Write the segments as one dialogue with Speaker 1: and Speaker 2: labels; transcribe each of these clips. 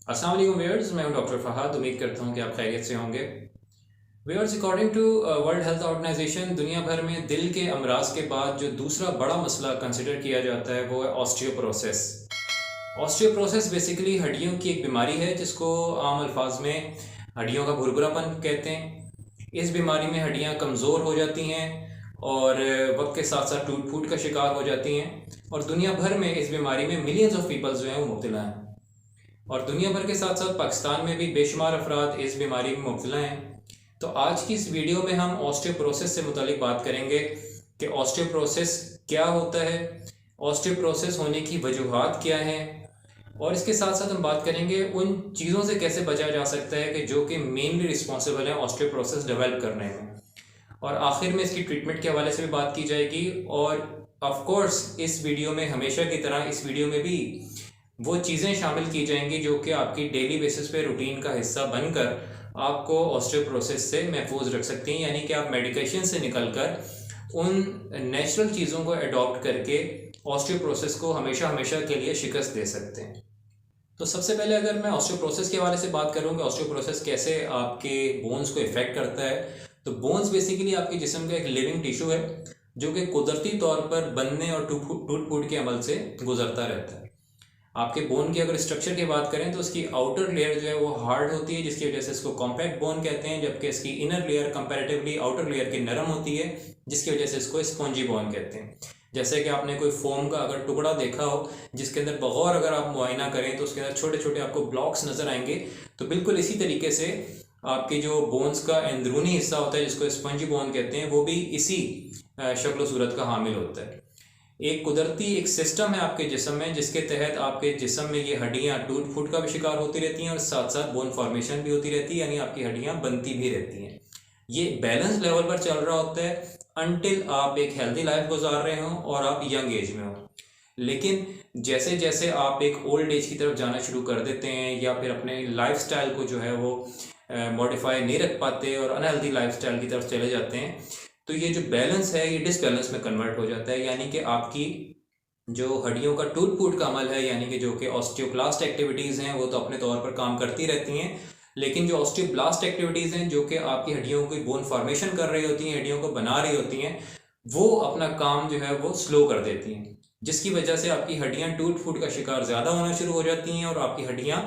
Speaker 1: अस्सलाम वालेकुम व्यूअर्स, मैं हूं डॉक्टर फहद। उम्मीद करता हूं कि आप खैरियत से होंगे। Viewers, according to World Health Organization, दुनिया भर में दिल के अमराज के बाद जो दूसरा बड़ा मसला कंसिडर किया जाता है वो है ऑस्टियोपोरोसिस। ऑस्टियोपोरोसिस बेसिकली हड्डियों की एक बीमारी है जिसको आम अल्फाज में हड्डियों का भुरभुरापन कहते हैं। इस बीमारी में हड्डियां कमज़ोर हो जाती हैं और वक्त के साथ साथ टूट फूट का शिकार हो जाती हैं, और दुनिया भर में इस बीमारी में मिलियंस ऑफ पीपल्स जो हैं वो मुब्तला हैं। और दुनिया भर के साथ साथ पाकिस्तान में भी बेशुमार अफराद इस बीमारी में मुब्तला हैं। तो आज की इस वीडियो में हम ऑस्टियोपोरोसिस से मुतालिक बात करेंगे कि ऑस्टियोपोरोसिस क्या होता है, ऑस्टियोपोरोसिस होने की वजूहात क्या हैं, और इसके साथ साथ हम बात करेंगे उन चीज़ों से कैसे बचा जा सकता है कि जो कि मेनली रिस्पॉन्सिबल हैं ऑस्टियोपोरोसिस डेवलप करने में। और आखिर में इसकी ट्रीटमेंट के हवाले से भी बात की जाएगी। और ऑफ कोर्स इस वीडियो में हमेशा की तरह इस वीडियो में भी वो चीज़ें शामिल की जाएंगी जो कि आपकी डेली बेसिस पे रूटीन का हिस्सा बनकर आपको ऑस्टियोपोरोसिस से महफूज रख सकती हैं। यानी कि आप मेडिकेशन से निकलकर उन नेचुरल चीज़ों को अडॉप्ट करके ऑस्टियोपोरोसिस को हमेशा हमेशा के लिए शिकस्त दे सकते हैं। तो सबसे पहले अगर मैं ऑस्टियोपोरोसिस के हवाले से बात करूँ कि ऑस्टियोपोरोसिस कैसे आपके बोन्स को इफेक्ट करता है, तो बोन्स बेसिकली आपके जिस्म का एक लिविंग टिश्यू है जो कि कुदरती तौर पर बनने और टूट फूट के अमल से गुजरता रहता है। आपके बोन की अगर स्ट्रक्चर की बात करें तो उसकी आउटर लेयर जो है वो हार्ड होती है, जिसकी वजह से इसको कॉम्पैक्ट बोन कहते हैं, जबकि इसकी inner layer comparatively outer layer की नरम होती है, जिसकी वजह से इसको स्पॉन्जी बोन कहते हैं। जैसे कि आपने कोई फोम का अगर टुकड़ा देखा हो जिसके अंदर बगौर अगर आप मुआयना करें तो उसके अंदर छोटे छोटे आपको ब्लॉक्स नजर आएंगे, तो बिल्कुल इसी तरीके से आपके जो बोन्स का अंदरूनी हिस्सा होता है जिसको स्पंजी बोन कहते हैं वो भी इसी शक्ल सूरत का हामिल होता है। एक कुदरती एक सिस्टम है आपके जिस्म में जिसके तहत आपके जिस्म में ये हड्डियां टूट फूट का भी शिकार होती रहती हैं और साथ साथ बोन फॉर्मेशन भी होती रहती है, यानी आपकी हड्डियां बनती भी रहती हैं। ये बैलेंस लेवल पर चल रहा होता है अनटिल आप एक हेल्दी लाइफ गुजार रहे हों और आप यंग एज में हो। लेकिन जैसे जैसे आप एक ओल्ड एज की तरफ जाना शुरू कर देते हैं या फिर अपने लाइफ स्टाइल को जो है वो मॉडिफाई नहीं रख पाते और अनहेल्दी लाइफ स्टाइल की तरफ चले जाते हैं, तो ये जो बैलेंस है ये डिसबैलेंस में कन्वर्ट हो जाता है। यानी कि आपकी जो हड्डियों का टूट फूट का अमल है, यानी कि जो कि ऑस्टियोक्लास्ट एक्टिविटीज़ हैं वो तो अपने तौर पर काम करती रहती हैं, लेकिन जो ऑस्टियोब्लास्ट एक्टिविटीज़ हैं जो कि आपकी हड्डियों की बोन फॉर्मेशन कर रही होती हैं, हड्डियों को बना रही होती हैं, वो अपना काम जो है वो स्लो कर देती हैं, जिसकी वजह से आपकी हड्डियां टूट फूट का शिकार ज़्यादा होना शुरू हो जाती हैं और आपकी हड्डियां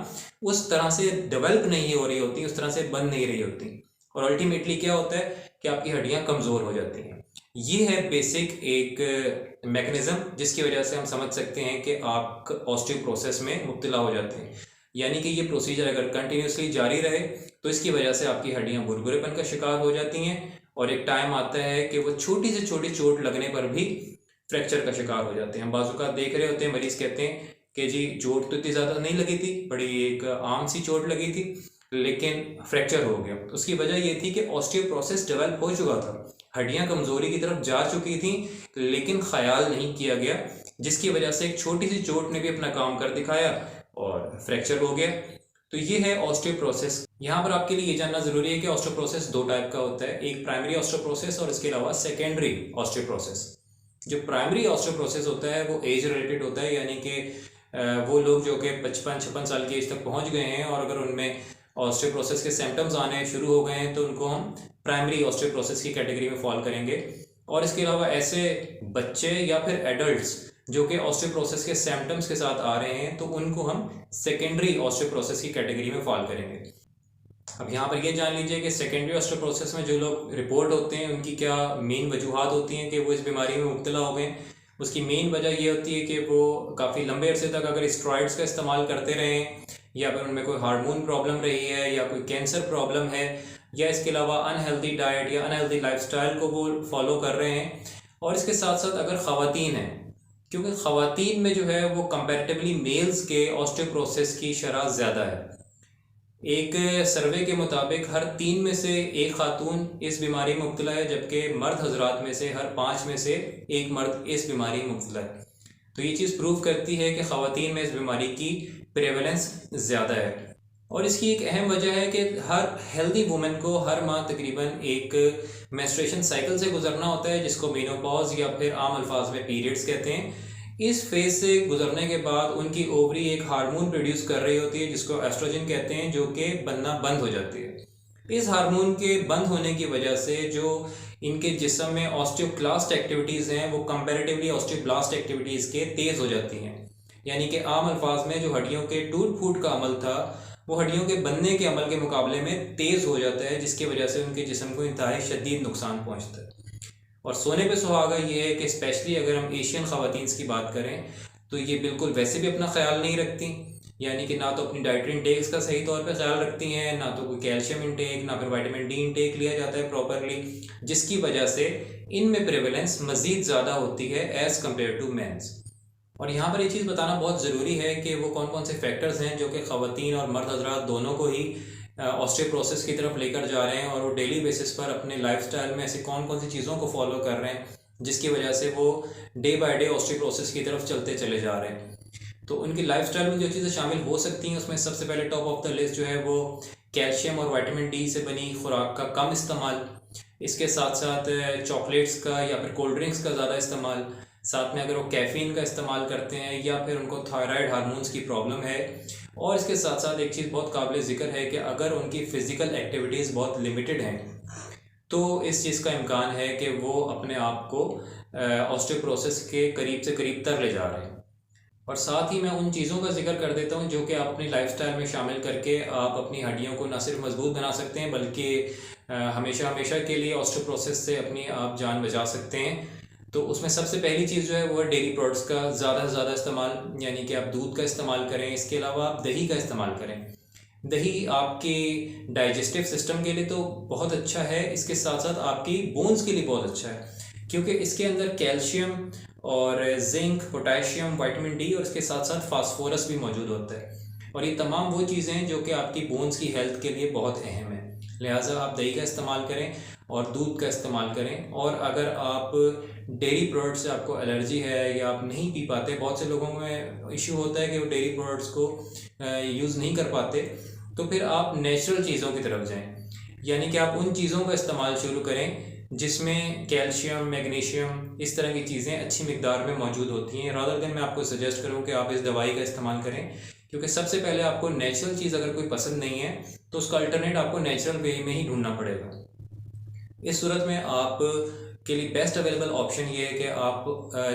Speaker 1: उस तरह से डेवलप नहीं हो रही होती, उस तरह से बन नहीं रही होती, और अल्टीमेटली क्या होता है कि आपकी हड्डियां कमज़ोर हो जाती हैं। ये है बेसिक एक मैकेनिज्म जिसकी वजह से हम समझ सकते हैं कि आप ऑस्टियोपोरोसिस में मुब्तला हो जाते हैं। यानी कि ये प्रोसीजर अगर कंटिन्यूसली जारी रहे तो इसकी वजह से आपकी हड्डियां भुरभुरेपन का शिकार हो जाती हैं और एक टाइम आता है कि वो छोटी से छोटी चोट लगने पर भी फ्रैक्चर का शिकार हो जाते हैं। हम बाजू का देख रहे होते हैं, मरीज कहते हैं कि जी चोट तो इतनी ज़्यादा नहीं लगी थी, बड़ी एक आम सी चोट लगी थी लेकिन फ्रैक्चर हो गया। तो उसकी वजह ये थी कि ऑस्टियोपोरोसिस डेवलप हो चुका था, हड्डियां कमजोरी की तरफ जा चुकी थी, लेकिन ख्याल नहीं किया गया, जिसकी वजह से एक छोटी सी चोट ने भी अपना काम कर दिखाया और फ्रैक्चर हो गया। तो ये है ऑस्टियोपोरोसिस। यहाँ पर आपके लिए ये जानना जरूरी है कि ऑस्टियोपोरोसिस दो टाइप का होता है, एक प्राइमरी ऑस्टियोपोरोसिस और इसके अलावा सेकेंडरी ऑस्टियोपोरोसिस। जो प्राइमरी ऑस्टियोपोरोसिस होता है वो एज रिलेटेड होता है, यानी कि वो लोग जो कि 55-56 साल की एज तक पहुंच गए हैं और अगर उनमें ऑस्टियोपोरोसिस के सिम्टम्स आने शुरू हो गए हैं तो उनको हम प्राइमरी ऑस्टियोपोरोसिस की कैटेगरी में फॉल करेंगे। और इसके अलावा ऐसे बच्चे या फिर एडल्ट्स जो कि ऑस्टियोपोरोसिस के सिम्टम्स के साथ आ रहे हैं तो उनको हम सेकेंडरी ऑस्टियोपोरोसिस की कैटेगरी में फॉल करेंगे। अब यहाँ पर ये जान लीजिए कि सेकेंडरी ऑस्टियोपोरोसिस में जो लोग रिपोर्ट होते हैं उनकी क्या मेन वजूहात होती हैं कि वो इस बीमारी में मुब्तला हो गए। उसकी मेन वजह ये होती है कि वो काफ़ी लंबे अरसे तक अगर स्टेरॉइड्स का इस्तेमाल करते रहें, या फिर उनमें कोई हार्मोन प्रॉब्लम रही है या कोई कैंसर प्रॉब्लम है, या इसके अलावा अनहेल्दी डाइट या अनहेल्दी लाइफस्टाइल को वो फॉलो कर रहे हैं। और इसके साथ साथ अगर ख़वातीन हैं, क्योंकि ख़वातीन में जो है वो कंपैरेटिवली मेल्स के ऑस्टियोपोरोसिस की शरह ज़्यादा है। एक सर्वे के मुताबिक हर 3 में से एक खातून इस बीमारी में मुब्तला है, जबकि मर्द हजरात में से हर 5 में से एक मर्द इस बीमारी में मुब्तला है। तो ये चीज़ प्रूव करती है कि ख़वातीन में इस बीमारी की प्रेवलेंस ज़्यादा है। और इसकी एक अहम वजह है कि हर हेल्दी वुमेन को हर माह तकरीबन एक मेंस्ट्रुएशन साइकिल से गुजरना होता है, जिसको मेनोपॉज या फिर आम अल्फाज में पीरियड्स कहते हैं। इस फेज से गुजरने के बाद उनकी ओवरी एक हार्मोन प्रोड्यूस कर रही होती है जिसको एस्ट्रोजन कहते हैं, जो कि बनना बंद हो जाती है। इस हार्मोन के बंद होने की वजह से जो इनके जिस्म में ऑस्टियोक्लास्ट एक्टिविटीज़ हैं वो कंपैरेटिवली ऑस्टियोब्लास्ट एक्टिविटीज़ के तेज़ हो जाती हैं। यानी कि आम अल्फाज में जो हड्डियों के टूट फूट का अमल था वो हड्डियों के बनने के अमल के मुकाबले में तेज़ हो जाता है, जिसकी वजह से उनके जिस्म को इंतहाई शदीद नुकसान पहुँचता है। और सोने पे सुहागा ये है कि स्पेशली अगर हम एशियन ख़वातीन की बात करें तो ये बिल्कुल वैसे भी अपना ख्याल नहीं रखती, यानी कि ना तो अपनी डाइटरी इंटेक्स का सही तौर पे ख्याल रखती हैं, ना तो कोई कैल्शियम इंटेक, ना फिर विटामिन डी इंटेक लिया जाता है प्रॉपरली, जिसकी वजह से इनमें प्रेवलेंस मज़ीद ज़्यादा होती है एज़ कम्पेयर टू मेंस। और यहाँ पर ये चीज़ बताना बहुत ज़रूरी है कि वो कौन कौन से फैक्टर्स हैं जो कि ख़वातीन और मर्द हज़रात दोनों को ही ऑस्टियोप्रोसिस की तरफ लेकर जा रहे हैं, और वो डेली बेसिस पर अपने लाइफस्टाइल में ऐसी कौन कौन सी चीज़ों को फॉलो कर रहे हैं जिसकी वजह से वो डे बाय डे ऑस्टियोप्रोसिस की तरफ चलते चले जा रहे हैं। तो उनकी लाइफस्टाइल में जो चीज़ें शामिल हो सकती हैं उसमें सबसे पहले टॉप ऑफ द लिस्ट जो है वो कैल्शियम और विटामिन डी से बनी खुराक का कम इस्तेमाल, इसके साथ साथ चॉकलेट्स का या फिर कोल्ड ड्रिंक्स का ज़्यादा इस्तेमाल, साथ में अगर वो कैफ़ीन का इस्तेमाल करते हैं या फिर उनको थायराइड हार्मोन्स की प्रॉब्लम है, और इसके साथ साथ एक चीज़ बहुत काबिल ज़िक्र है कि अगर उनकी फ़िज़िकल एक्टिविटीज़ बहुत लिमिटेड हैं तो इस चीज़ का इम्कान है कि वो अपने आप को ऑस्टियोप्रोसिस के करीब से करीब तर ले जा रहे हैं। और साथ ही मैं उन चीज़ों का जिक्र कर देता हूँ जो कि आप अपनी लाइफस्टाइल में शामिल करके आप अपनी हड्डियों को न सिर्फ मजबूत बना सकते हैं बल्कि हमेशा हमेशा के लिए ऑस्टियोप्रोसिस से अपनी आप जान बचा सकते हैं। तो उसमें सबसे पहली चीज़ जो है वो है डेयरी प्रोडक्ट्स का ज़्यादा से ज़्यादा इस्तेमाल, यानी कि आप दूध का इस्तेमाल करें, इसके अलावा आप दही का इस्तेमाल करें। दही आपके डाइजेस्टिव सिस्टम के लिए तो बहुत अच्छा है, इसके साथ साथ आपकी बोन्स के लिए बहुत अच्छा है, क्योंकि इसके अंदर कैल्शियम और जिंक, पोटेशियम, विटामिन डी और इसके साथ साथ फास्फोरस भी मौजूद होता है, और ये तमाम वो चीज़ें हैं जो कि आपकी बोन्स की हेल्थ के लिए बहुत अहम है। लिहाजा आप दही का इस्तेमाल करें और दूध का इस्तेमाल करें। और अगर आप डेयरी प्रोडक्ट्स से आपको एलर्जी है या आप नहीं पी पाते, बहुत से लोगों में इशू होता है कि वो डेयरी प्रोडक्ट्स को यूज़ नहीं कर पाते, तो फिर आप नेचुरल चीज़ों की तरफ जाएं, यानी कि आप उन चीज़ों का इस्तेमाल शुरू करें जिसमें कैल्शियम, मैग्नीशियम, इस तरह की चीज़ें अच्छी मिकदार में मौजूद होती हैं। रादर देन मैं आपको सजेस्ट करूं कि आप इस दवाई का इस्तेमाल करें, क्योंकि सबसे पहले आपको नेचुरल चीज़ अगर कोई पसंद नहीं है तो उसका अल्टरनेट आपको नेचुरल वे में ही ढूंढना पड़ेगा। इस सूरत में आप के लिए बेस्ट अवेलेबल ऑप्शन ये है कि आप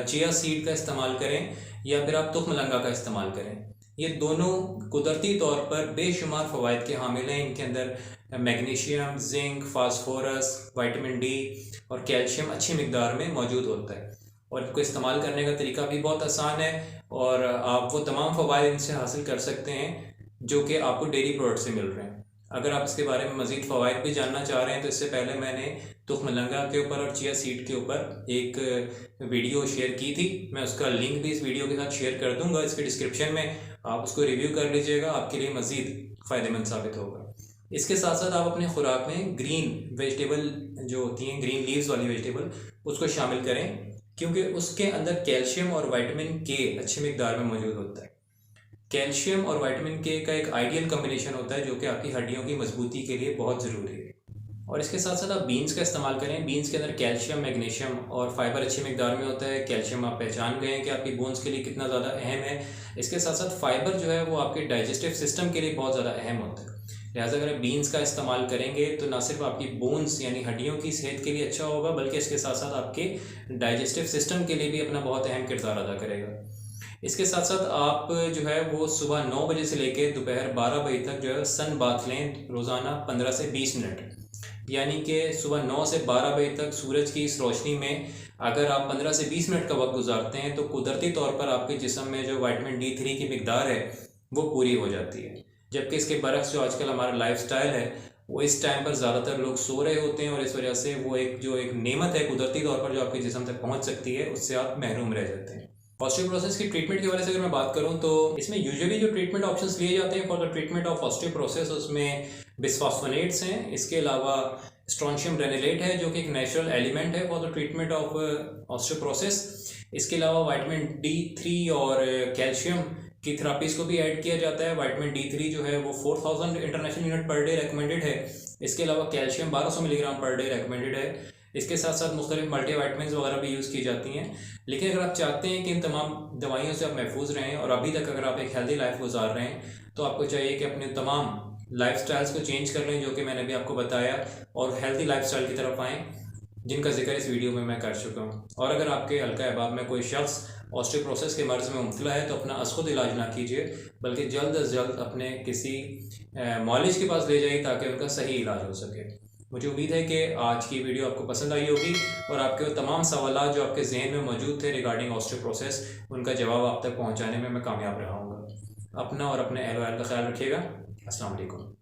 Speaker 1: चिया सीड का इस्तेमाल करें या फिर आप तुखमलंगा का इस्तेमाल करें। ये दोनों कुदरती तौर पर बेशुमार फ़वाइद के हामिल हैं। इनके अंदर magnesium, zinc, phosphorus, vitamin D और कैल्शियम अच्छी मिकदार में मौजूद होता है, और इनको इस्तेमाल करने का तरीका भी बहुत आसान है, और आप वो तमाम फ़वाइद इनसे हासिल कर सकते हैं जो कि आपको डेयरी प्रोडक्ट से मिल रहे हैं। अगर आप इसके बारे में मज़ीद फ़वाइद भी जानना चाह रहे हैं तो इससे पहले मैंने तुखमलंगा के ऊपर और चिया सीड के ऊपर एक वीडियो शेयर की थी, मैं उसका लिंक भी इस वीडियो के साथ शेयर कर दूंगा इसके डिस्क्रिप्शन में, आप उसको रिव्यू कर लीजिएगा, आपके लिए मज़ीद फ़ायदेमंद साबित होगा। इसके साथ साथ आप अपनी खुराक में ग्रीन वेजिटेबल जो होती हैं, ग्रीन लीव्स वाली वेजिटेबल, उसको शामिल करें, क्योंकि उसके अंदर कैल्शियम और विटामिन के अच्छी मिकदार में मौजूद होता है। कैल्शियम और विटामिन के का एक आइडियल कम्बिनेशन होता है जो कि आपकी हड्डियों की मजबूती के लिए बहुत ज़रूरी है। और इसके साथ साथ आप बीन्स का इस्तेमाल करें। बीन्स के अंदर कैल्शियम, मैग्नीशियम और फाइबर अच्छी मिकदार में होता है। कैल्शियम आप पहचान गए हैं कि आपकी बोन्स के लिए कितना ज़्यादा अहम है। इसके साथ साथ फाइबर जो है वो आपके डाइजेस्टिव सिस्टम के लिए बहुत ज़्यादा अहम होता है। लिहाजा अगर आप बीन्स का इस्तेमाल करेंगे तो ना सिर्फ आपकी बोन्स यानी हड्डियों की सेहत के लिए अच्छा होगा, बल्कि इसके साथ साथ आपके डाइजेस्टिव सिस्टम के लिए भी अपना बहुत अहम किरदार अदा करेगा। इसके साथ साथ आप जो है वो सुबह 9 बजे से लेकर दोपहर 12 बजे तक जो है सन बाथ लें रोज़ाना 15 से 20 मिनट, यानी कि सुबह 9 से 12 बजे तक सूरज की इस रोशनी में अगर आप 15 से 20 मिनट का वक्त गुजारते हैं तो कुदरती तौर पर आपके जिस्म में जो विटामिन D3 की मिकदार है वो पूरी हो जाती है। जबकि इसके बरक्स जो आजकल हमारा लाइफस्टाइल है वो इस टाइम पर ज़्यादातर लोग सो रहे होते हैं, और इस वजह से वो एक नेमत है कुदरती तौर पर जो आपके जिस्म तक पहुँच सकती है, उससे आप महरूम रह जाते हैं। ऑस्टियोप्रोसिस की ट्रीटमेंट के बारे से अगर मैं बात करूं तो इसमें यूजुअली जो ट्रीटमेंट ऑप्शंस लिए जाते हैं for the treatment of osteoporosis उसमें बिस्फॉस्फोनेट्स हैं, इसके अलावा स्ट्रोंशियम ग्रेनुलेट है जो कि एक नेचुरल एलिमेंट है for the treatment of osteoporosis. इसके अलावा विटामिन D3 और कैल्शियम की थेरापीज को भी ऐड किया जाता है। विटामिन D3 जो है वो 4000 international unit per day recommended है। इसके अलावा calcium 1200 milligram per day recommended है। इसके साथ साथ मुख्तलिफ मल्टीवाइटमिन्स वगैरह भी यूज़ की जाती हैं। लेकिन अगर आप चाहते हैं कि इन तमाम दवाइयों से आप महफूज रहें और अभी तक अगर आप एक हेल्दी लाइफ गुजार रहे हैं, तो आपको चाहिए कि अपने तमाम लाइफस्टाइल्स को चेंज कर लें, जो कि मैंने अभी आपको बताया, और हेल्दी लाइफस्टाइल की तरफ आएँ, जिनका जिक्र इस वीडियो में मैं कर चुका हूँ। और अगर आपके हल्का अहबाब में कोई शख्स ऑस्टियोपोरोसिस के मर्ज़ में मुब्तला है तो अपना खुद इलाज ना कीजिए, बल्कि जल्द अज जल्द अपने किसी मौलिज के पास ले जाइए ताकि उनका सही इलाज हो सके। मुझे उम्मीद है कि आज की वीडियो आपको पसंद आई होगी और आपके वो तमाम सवाल जो आपके जहन में मौजूद थे रिगार्डिंग ऑस्टियोपोरोसिस, उनका जवाब आप तक पहुँचाने में मैं कामयाब रहा हूँगा। अपना और अपने अहल वाल का ख्याल रखिएगा। अस्सलाम वालेकुम।